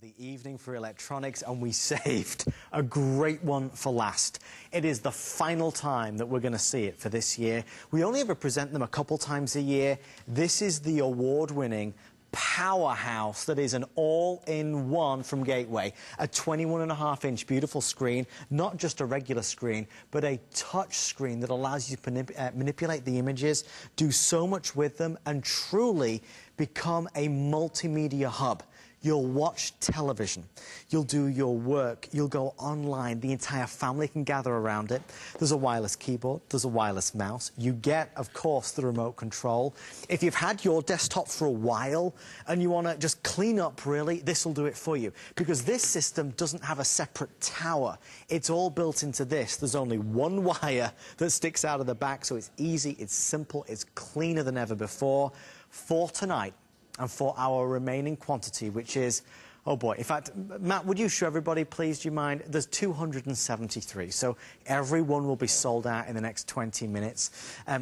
the evening for electronics, and we saved a great one for last. It is the final time that we're going to see it for this year. We only ever present them a couple times a year. This is the award-winning powerhouse that is an all-in-one from Gateway. A 21.5-inch beautiful screen, not just a regular screen, but a touch screen that allows you to manipulate the images, do so much with them, and truly become a multimedia hub. You'll watch television, you'll do your work, you'll go online, the entire family can gather around it. There's a wireless keyboard, there's a wireless mouse. You get, of course, the remote control. If you've had your desktop for a while and you want to just clean up, really, this will do it for you. Because this system doesn't have a separate tower. It's all built into this. There's only one wire that sticks out of the back, so it's easy, it's simple, it's cleaner than ever before. For tonight, and for our remaining quantity, which is, oh boy, in fact, Matt, would you show everybody, please, do you mind? There's 273, so everyone will be sold out in the next 20 minutes.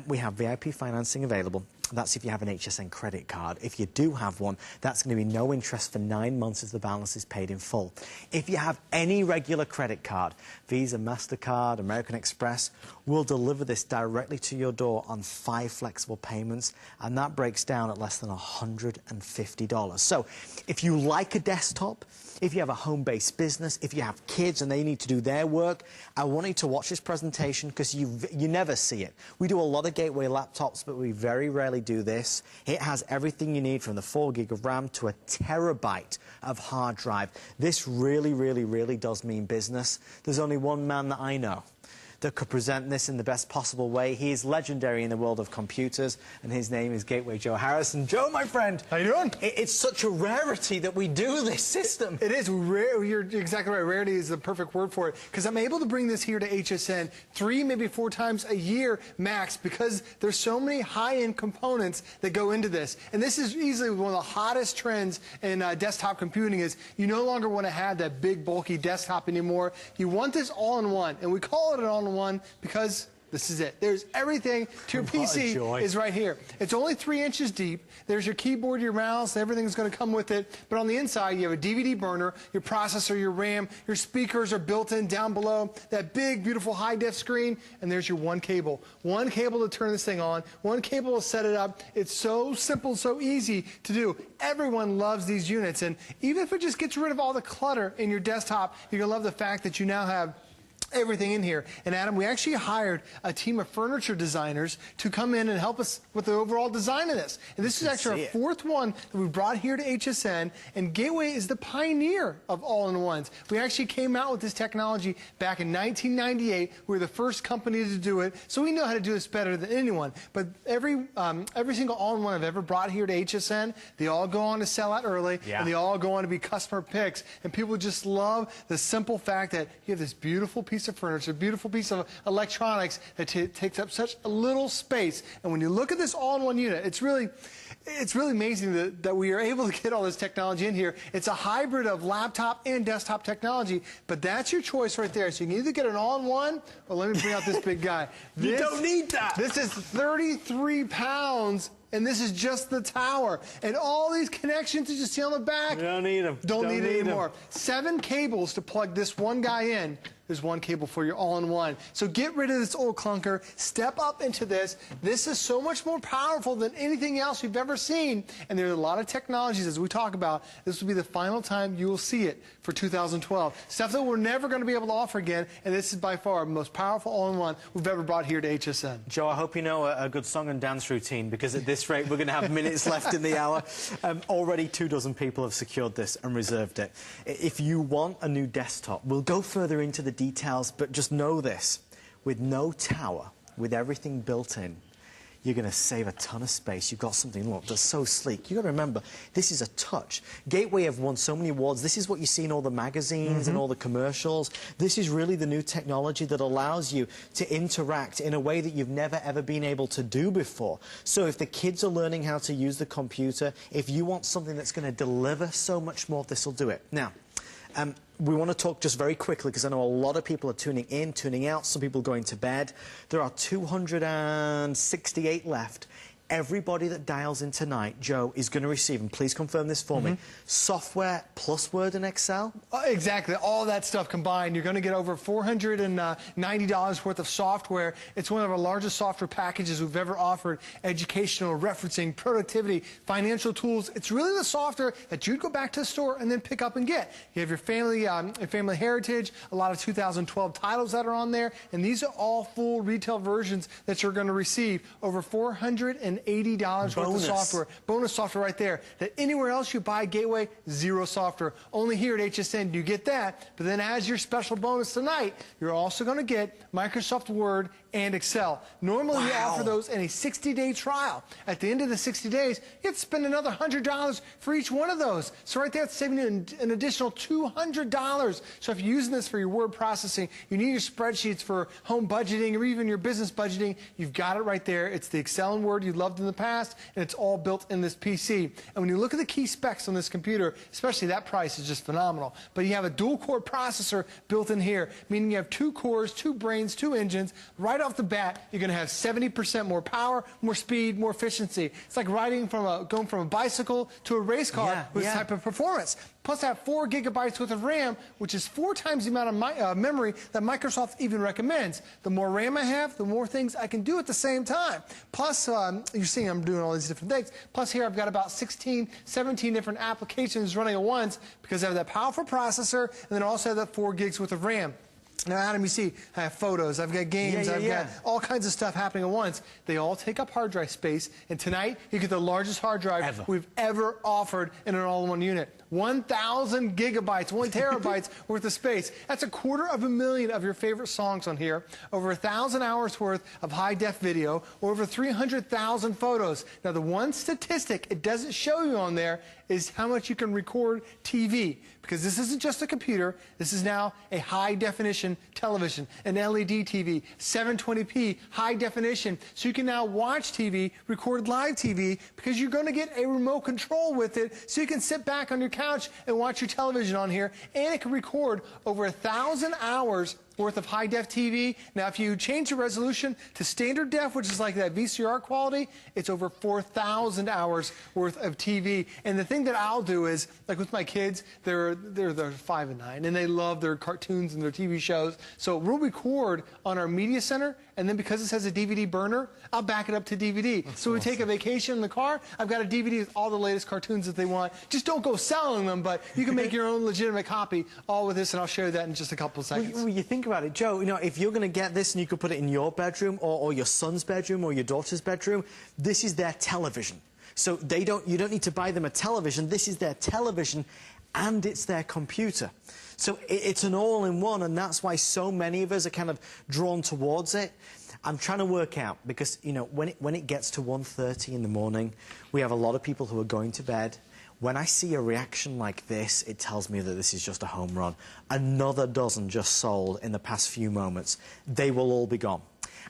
We have VIP financing available. That's if you have an HSN credit card. If you do have one, that's going to be no interest for 9 months as the balance is paid in full. If you have any regular credit card, Visa, MasterCard, American Express, we'll deliver this directly to your door on 5 flexible payments, and that breaks down at less than $150. So if you like a desktop, if you have a home-based business, if you have kids and they need to do their work, I want you to watch this presentation because you never see it. We do a lot of Gateway laptops, but we very rarely do this. It has everything you need from the 4 gig of RAM to a terabyte of hard drive. This really, really, really does mean business. There's only one man that I know that could present this in the best possible way. He is legendary in the world of computers, and his name is Gateway Joe Harrison. Joe, my friend. How you doing? It's such a rarity that we do this system. It is rare. You're exactly right. Rarity is the perfect word for it, because I'm able to bring this here to HSN 3, maybe 4 times a year max, because there's so many high-end components that go into this. And this is easily one of the hottest trends in desktop computing is you no longer want to have that big, bulky desktop anymore. You want this all-in-one, and we call it an all-in-one because this is it. There's everything to your PC is right here. It's only 3 inches deep. There's your keyboard, your mouse, everything's going to come with it. But on the inside, you have a DVD burner, your processor, your RAM, your speakers are built in down below, that big, beautiful high-def screen, and there's your one cable. One cable to turn this thing on, one cable to set it up. It's so simple, so easy to do. Everyone loves these units, and even if it just gets rid of all the clutter in your desktop, you're going to love the fact that you now have everything in here. And Adam, we actually hired a team of furniture designers to come in and help us with the overall design of this. And this is actually our 4th one that we brought here to HSN, and Gateway is the pioneer of all-in-ones. We actually came out with this technology back in 1998. We were the first company to do it, so we know how to do this better than anyone. But every single all-in-one I've ever brought here to HSN, they all go on to sell out early, and they all go on to be customer picks. And people just love the simple fact that you have this beautiful piece of furniture, a beautiful piece of electronics that takes up such a little space. And when you look at this all-in-one unit, it's really amazing that we are able to get all this technology in here. It's a hybrid of laptop and desktop technology, but that's your choice right there. So you can either get an all-in-one, or let me bring out this big guy. You don't need that. This is 33 pounds. And this is just the tower. And all these connections that you see on the back. We don't need them. Don't need it anymore. 7 cables to plug this one guy in. There's 1 cable for your all-in-one. So get rid of this old clunker. Step up into this. This is so much more powerful than anything else you've ever seen. And there's a lot of technologies, as we talk about. This will be the final time you will see it for 2012. Stuff that we're never going to be able to offer again. And this is by far the most powerful all-in-one we've ever brought here to HSN. Joe, I hope you know a good song and dance routine, because at this rate, we're going to have minutes left in the hour. Already 24 people have secured this and reserved it. If you want a new desktop, we'll go further into the details, but just know this. With no tower, with everything built in, you're going to save a ton of space. You've got something, look, that's so sleek. You've got to remember, this is a touch. Gateway have won so many awards. This is what you see in all the magazines and all the commercials. This is really the new technology that allows you to interact in a way that you've never, ever been able to do before. So if the kids are learning how to use the computer, if you want something that's going to deliver so much more, this will do it. Now, we want to talk just very quickly, because I know a lot of people are tuning in, tuning out, some people going to bed. There are 268 left. everybody that dials in tonight, Joe, is going to receive, and please confirm this for me, software plus Word and Excel? Exactly. All that stuff combined, you're going to get over $490 worth of software. It's one of our largest software packages we've ever offered. Educational, referencing, productivity, financial tools. It's really the software that you'd go back to the store and then pick up and get. You have your family heritage, a lot of 2012 titles that are on there, and these are all full retail versions that you're going to receive. Over $480 worth of software. Bonus software right there. That anywhere else you buy Gateway, zero software. Only here at HSN do you get that. But then as your special bonus tonight, you're also going to get Microsoft Word and Excel. Normally we offer those in a 60-day trial. At the end of the 60 days, you have to spend another $100 for each one of those. So right there, it's saving you an additional $200. So if you're using this for your word processing, you need your spreadsheets for home budgeting or even your business budgeting, you've got it right there. It's the Excel and Word you loved in the past, and it's all built in this PC. And when you look at the key specs on this computer, especially that price is just phenomenal. But you have a dual-core processor built in here, meaning you have 2 cores, 2 brains, 2 engines. Right off the bat, you're going to have 70% more power, more speed, more efficiency. It's like going from a bicycle to a race car with this type of performance. Plus, I have 4 gigabytes worth of RAM, which is 4 times the amount of memory that Microsoft even recommends. The more RAM I have, the more things I can do at the same time. Plus, you're seeing I'm doing all these different things. Plus, here I've got about 16, 17 different applications running at once because I have that powerful processor, and then I also have that 4 gigs worth of RAM. Now, Adam, you see, I have photos, I've got games, I've got all kinds of stuff happening at once. They all take up hard drive space, and tonight you get the largest hard drive we've ever offered in an all-in-one unit. 1,000 gigabytes, 1 terabytes worth of space. That's 250,000 of your favorite songs on here, over 1,000 hours worth of high-def video, over 300,000 photos. Now, the one statistic it doesn't show you on there is how much you can record TV, because this isn't just a computer, this is now a high-definition television, an LED TV, 720p, high definition, so you can now watch TV, record live TV, because you're going to get a remote control with it, so you can sit back on your couch and watch your television on here, and it can record over 1,000 hours worth of high-def TV. Now, if you change the resolution to standard def, which is like that VCR quality, it's over 4,000 hours worth of TV. And the thing that I'll do is, like with my kids, they're 5 and 9, and they love their cartoons and their TV shows. So we'll record on our media center, and then because this has a DVD burner, I'll back it up to DVD. So we take a vacation in the car, I've got a DVD with all the latest cartoons that they want. Just don't go selling them, but you can make your own legitimate copy all with this, and I'll show you that in just a couple of seconds. Well, you think about it, Joe, you know, if you're going to get this and you could put it in your bedroom or your son's bedroom or your daughter's bedroom, this is their television. So you don't need to buy them a television. This is their television and it's their computer. So it's an all-in-one, and that's why so many of us are kind of drawn towards it. I'm trying to work out, because, you know, when it gets to 1:30 in the morning, we have a lot of people who are going to bed. When I see a reaction like this, it tells me that this is just a home run. Another dozen just sold in the past few moments. They will all be gone.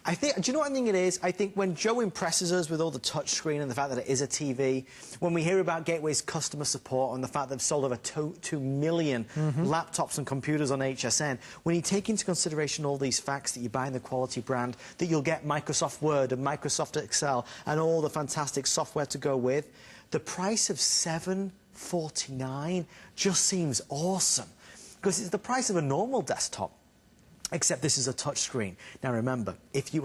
Do you know what I think it is? I think when Joe impresses us with all the touchscreen and the fact that it is a TV, when we hear about Gateway's customer support and the fact they've sold over 2 million laptops and computers on HSN, when you take into consideration all these facts, that you're buying the quality brand, that you'll get Microsoft Word and Microsoft Excel and all the fantastic software to go with, the price of $749 just seems awesome, because it's the price of a normal desktop. Except this is a touchscreen. Now remember, if you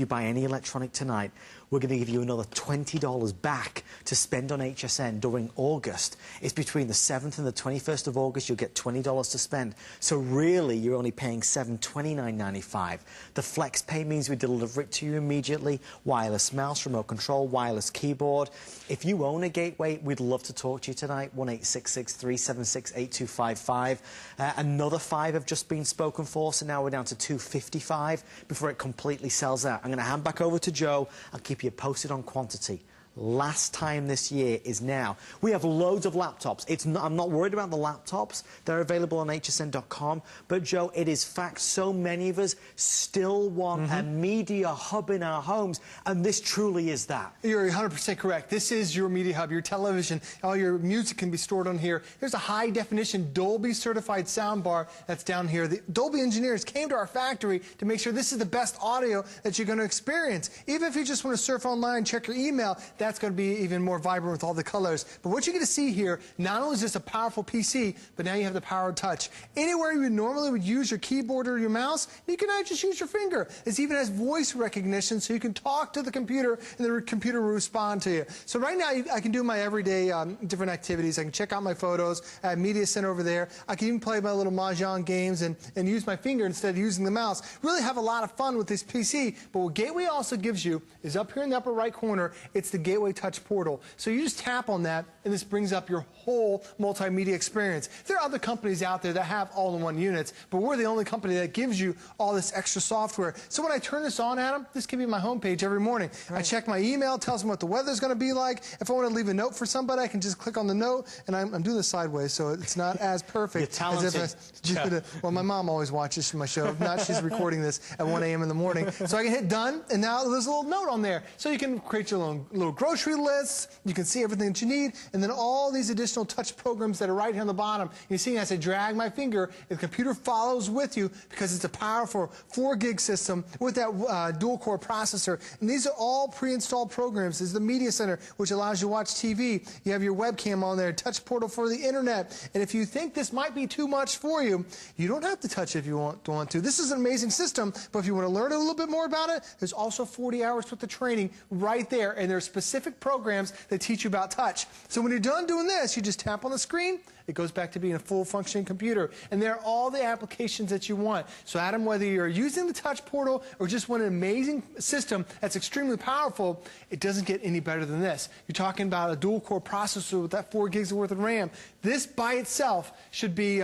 buy any electronic tonight, we're going to give you another $20 back to spend on HSN during August. It's between the 7th and the 21st of August, you'll get $20 to spend. So really, you're only paying $729.95. The Flex Pay means we deliver it to you immediately. Wireless mouse, remote control, wireless keyboard. If you own a Gateway, we'd love to talk to you tonight. 1-866-376-8255. Another 5 have just been spoken for, so now we're down to 255 before it completely sells out. I'm going to hand back over to Joe. I'll keep you posted on quantity. last time this year is now. We have loads of laptops. I'm not worried about the laptops. They're available on hsn.com. But, Joe, it is fact so many of us still want a media hub in our homes, and this truly is that. You're 100% correct. This is your media hub, your television. All your music can be stored on here. There's a high-definition Dolby-certified soundbar that's down here. The Dolby engineers came to our factory to make sure this is the best audio that you're going to experience. Even if you just want to surf online, check your email, that's going to be even more vibrant with all the colors. But what you're going to see here, not only is this a powerful PC, but now you have the power of touch. Anywhere you normally would use your keyboard or your mouse, you can now just use your finger. It even has voice recognition, so you can talk to the computer, and the computer will respond to you. So right now, I can do my everyday different activities. I can check out my photos. I have Media Center over there. I can even play my little Mahjong games and use my finger instead of using the mouse. Really have a lot of fun with this PC. But what Gateway also gives you is up here in the upper right corner, it's the Gateway Touch Portal. So you just tap on that, and this brings up your whole multimedia experience. There are other companies out there that have all-in-one units, but we're the only company that gives you all this extra software. So when I turn this on, Adam, this can be my homepage every morning. Right. I check my email, tells me what the weather's going to be like. If I want to leave a note for somebody, I can just click on the note, and I'm doing this sideways, so it's not as perfect. You're talented. As if well, my mom always watches my show. If not, she's recording this at 1 a.m. in the morning. So I can hit done, and now there's a little note on there. So you can create your own little grocery lists. You can see everything that you need, and then all these additional touch programs that are right here on the bottom. You see, as I drag my finger, the computer follows with you because it's a powerful 4-gig system with that dual-core processor. And these are all pre-installed programs. This is the Media Center, which allows you to watch TV. You have your webcam on there, touch portal for the internet. And if you think this might be too much for you, you don't have to touch it if you want to. This is an amazing system, but if you want to learn a little bit more about it, there's also 40 hours worth of training right there, and there are specific programs that teach you about touch. So when you're done doing this, you just tap on the screen, it goes back to being a full functioning computer, and there are all the applications that you want. So Adam, whether you're using the touch portal or just want an amazing system that's extremely powerful, it doesn't get any better than this. You're talking about a dual core processor with that 4 gigs worth of RAM. This by itself should be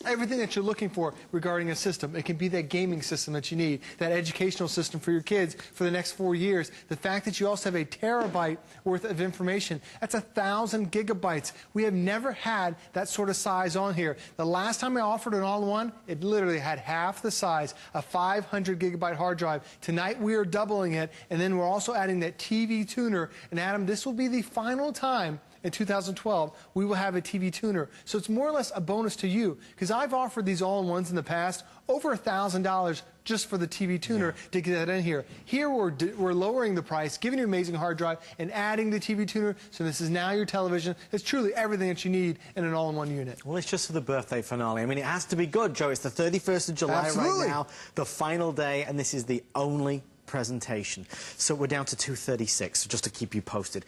everything that you're looking for regarding a system. It can be that gaming system that you need, that educational system for your kids for the next 4 years. The fact that you also have a terabyte worth of information, that's 1,000 gigabytes. We have never had that sort of size on here. The last time I offered an all-in-one, it literally had half the size, a 500 gigabyte hard drive. Tonight we are doubling it, and then we're also adding that TV tuner. And Adam, this will be the final time in 2012, we will have a TV tuner. So it's more or less a bonus to you, because I've offered these all-in-ones in the past, over $1,000 just for the TV tuner to get that in here. Here we're lowering the price, giving you an amazing hard drive, and adding the TV tuner, so this is now your television. It's truly everything that you need in an all-in-one unit. Well, it's just for the birthday finale. I mean, it has to be good, Joe. It's the 31st of July right now, the final day, and this is the only presentation. So we're down to 236, just to keep you posted.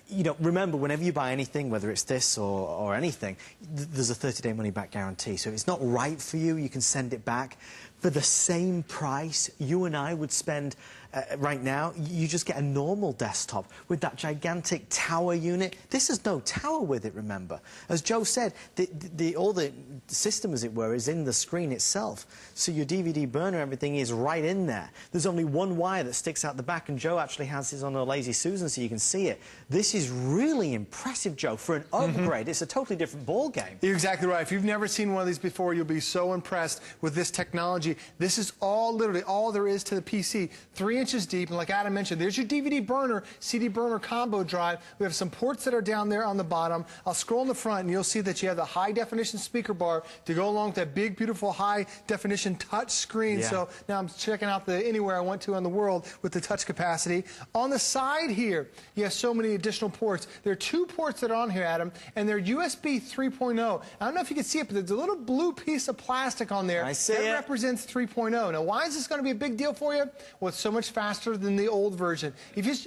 You know, remember, whenever you buy anything, whether it's this or anything, there's a 30-day money-back guarantee. So if it's not right for you, you can send it back. For the same price you and I would spend right now, you just get a normal desktop with that gigantic tower unit. This has no tower with it, remember. As Joe said, all the system, as it were, is in the screen itself. So your DVD burner, everything is right in there. There's only one wire that sticks out the back, and Joe actually has his on a Lazy Susan so you can see it. This is really impressive, Joe, for an upgrade. It's a totally different ball game. You're exactly right. If you've never seen one of these before, you'll be so impressed with this technology. This is literally all there is to the PC. 3 inches deep, and like Adam mentioned, there's your DVD burner, CD burner combo drive. We have some ports that are down there on the bottom. I'll scroll in the front, and you'll see that you have the high-definition speaker bar to go along with that big, beautiful, high-definition touch screen. Yeah. So now I'm checking out anywhere I want to in the world with the touch capacity. On the side here, you have so many additional ports. There are 2 ports that are on here, Adam, and they're USB 3.0. I don't know if you can see it, but there's a little blue piece of plastic on there. I see that it. Represents 3.0. Now, why is this going to be a big deal for you? Well, it's so much faster than the old version.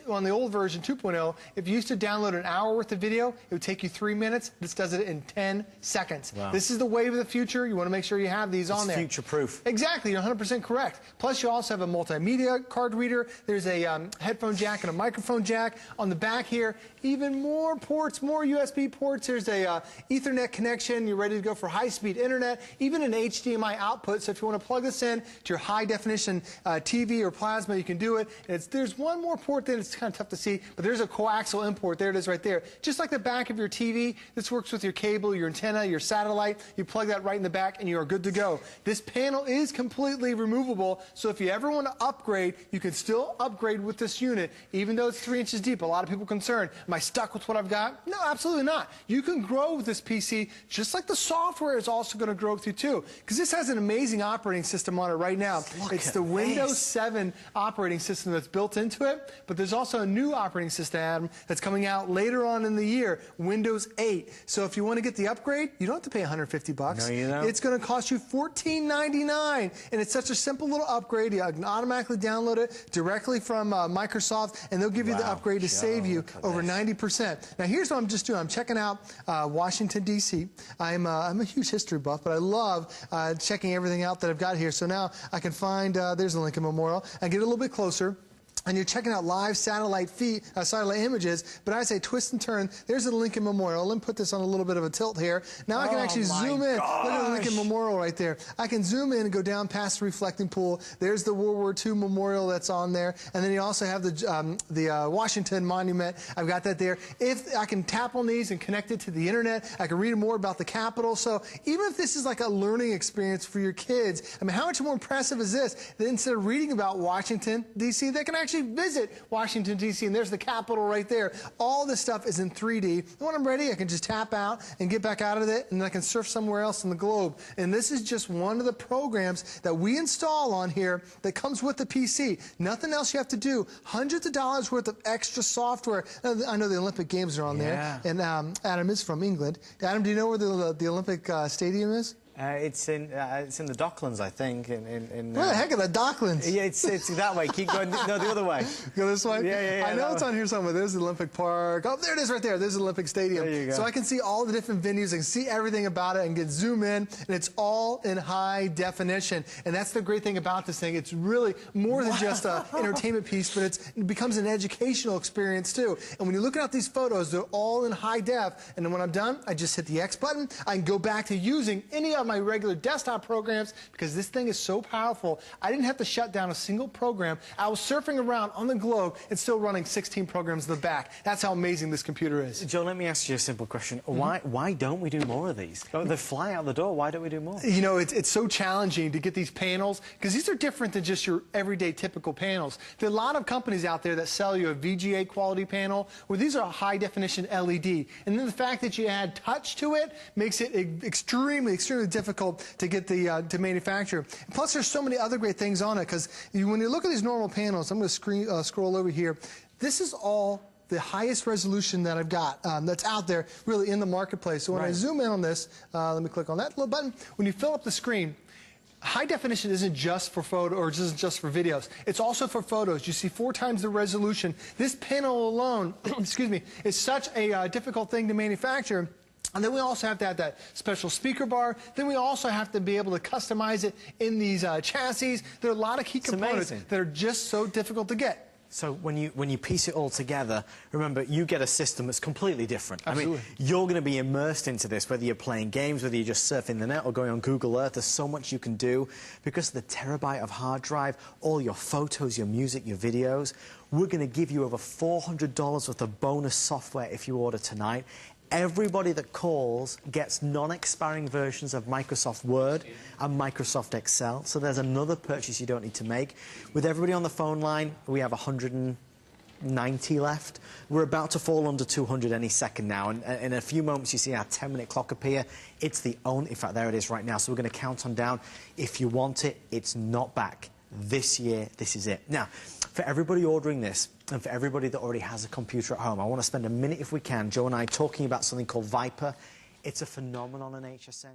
On the old version, 2.0, if you used to download an hour worth of video, it would take you 3 minutes. This does it in 10 seconds. Wow. This is the wave of the future. You want to make sure you have these on there. It's future-proof. Exactly. You're 100% correct. Plus, you also have a multimedia card reader. There's a headphone jack and a microphone jack. On the back here, even more ports, more USB ports. There's a Ethernet connection. You're ready to go for high-speed internet, even an HDMI output. So if you want to plug this in to your high definition TV or plasma, you can do it. There's one more port that it's kind of tough to see, but there's a coaxial import. There it is right there. Just like the back of your TV, this works with your cable, your antenna, your satellite. You plug that right in the back and you are good to go. This panel is completely removable, so if you ever want to upgrade, you can still upgrade with this unit, even though it's 3 inches deep. A lot of people are concerned, am I stuck with what I've got? No, absolutely not. You can grow with this PC, just like the software is also going to grow with you too, because this has an amazing operating system on it right now. It's the Windows 7 operating system that's built into it, but there's also a new operating system, Adam, that's coming out later on in the year, Windows 8. So if you want to get the upgrade, you don't have to pay $150. No, you don't. It's going to cost you $14.99, and it's such a simple little upgrade. You can automatically download it directly from Microsoft, and they'll give you the upgrade to save you over 90%. Now, here's what I'm just doing. I'm checking out Washington, D.C. I'm a huge history buff, but I love checking everything out that I've got here. So now I can find, there's the Lincoln Memorial, and get a little bit closer. And you're checking out live satellite images, but I say twist and turn. There's the Lincoln Memorial. Let me put this on a little bit of a tilt here. Now I can actually zoom in. Look at the Lincoln Memorial right there. I can zoom in and go down past the reflecting pool. There's the World War II Memorial that's on there. And then you also have the Washington Monument. I've got that there. If I can tap on these and connect it to the internet, I can read more about the Capitol. So even if this is like a learning experience for your kids, I mean, how much more impressive is this? That instead of reading about Washington, D.C., they can actually visit Washington, D.C., and there's the Capitol right there. All this stuff is in 3D. And when I'm ready, I can just tap out and get back out of it, and then I can surf somewhere else in the globe. And this is just one of the programs that we install on here that comes with the PC. Nothing else you have to do. Hundreds of dollars worth of extra software. I know the Olympic Games are on there, and Adam is from England. Adam, do you know where the Olympic Stadium is? It's in the Docklands, I think. Where the heck are the Docklands? Yeah, it's that way. Keep going. No, the other way. Go this way? Yeah. I know it's on here somewhere. There's the Olympic Park. Oh, there it is right there. There's the Olympic Stadium. There you go. So I can see all the different venues. I can see everything about it and get zoom in, and it's all in high definition. And that's the great thing about this thing. It's really more than just an entertainment piece, but it becomes an educational experience too. And when you're looking at these photos, they're all in high def. And then when I'm done, I just hit the X button. I can go back to using any of my regular desktop programs because this thing is so powerful. I didn't have to shut down a single program. I was surfing around on the globe and still running 16 programs in the back. That's how amazing this computer is. Joe, let me ask you a simple question. Why don't we do more of these? They fly out the door. Why don't we do more? You know, it's so challenging to get these panels because these are different than just your everyday typical panels. There are a lot of companies out there that sell you a VGA quality panel where these are a high definition LED. And then the fact that you add touch to it makes it extremely difficult to get to manufacture. Plus, there's so many other great things on it because when you look at these normal panels, I'm going to scroll over here. This is all the highest resolution that I've got that's out there really in the marketplace. So when I zoom in on this, let me click on that little button. When you fill up the screen, high definition isn't just for photo or isn't just for videos. It's also for photos. You see 4 times the resolution. This panel alone, excuse me, is such a difficult thing to manufacture. And then we also have to have that special speaker bar. Then we also have to be able to customize it in these chassis. There are a lot of key components that are just so difficult to get. So when you piece it all together, remember, you get a system that's completely different. Absolutely. I mean, you're going to be immersed into this, whether you're playing games, whether you're just surfing the net or going on Google Earth. There's so much you can do because of the terabyte of hard drive, all your photos, your music, your videos. We're going to give you over $400 worth of bonus software if you order tonight. Everybody that calls gets non-expiring versions of Microsoft Word and Microsoft Excel. So there's another purchase you don't need to make. With everybody on the phone line, we have 190 left. We're about to fall under 200 any second now. And in a few moments, you see our 10-minute clock appear. It's the only... In fact, there it is right now. So we're going to count on down. If you want it, it's not back. This year, this is it. Now, for everybody ordering this, and for everybody that already has a computer at home, I want to spend a minute, if we can, Joe and I, talking about something called Viper. It's a phenomenon in HSN.